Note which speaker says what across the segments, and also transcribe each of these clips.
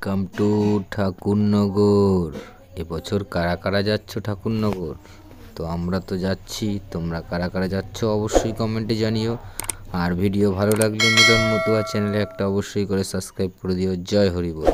Speaker 1: Welcome to Thakurnagar. এবছর কারা কারা যাচ্ছ ঠাকুরনগর? তো আমরা তো যাচ্ছি, তোমরা কারা কারা যাচ্ছ অবশ্যই কমেন্টে জানিও। আর ভিডিও ভালো লাগলে মিলন মতুয়া চ্যানেলে একটা অবশ্যই করে সাবস্ক্রাইব করে দিও। জয় হরি বল।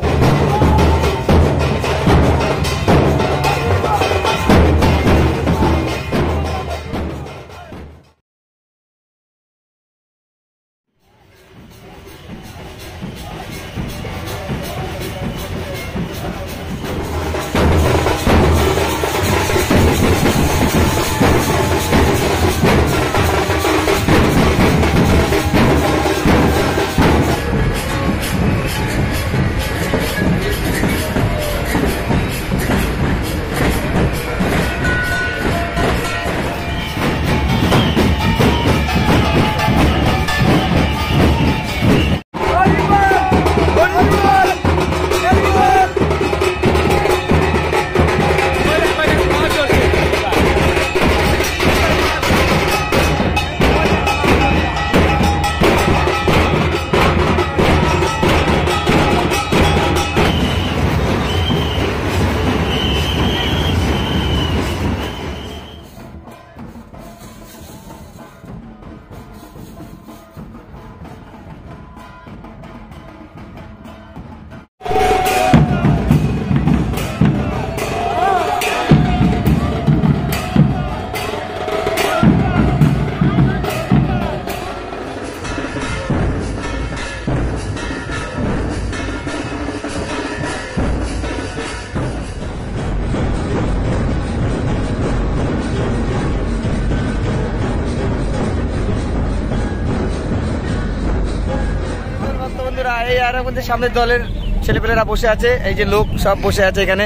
Speaker 2: এই আর আমাদের সামনের দলের ছেলেপেলেরা বসে আছে, এই যে লোক সব বসে আছে এখানে।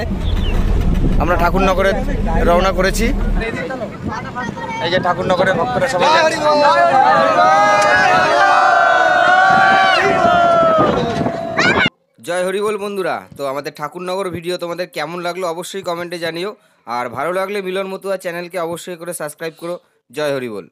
Speaker 2: আমরা ঠাকুরনগরে রওনা করেছি। এই যে ঠাকুরনগরের ভক্তরা সবাই জয় হরি বল। বন্ধুরা, তো আমাদের ঠাকুরনগর ভিডিও তোমাদের কেমন লাগলো অবশ্যই কমেন্টে জানিও। আর ভালো লাগলে মিলন মতুয়া চ্যানেলকে অবশ্যই করে সাবস্ক্রাইব করো। জয় হরি বল।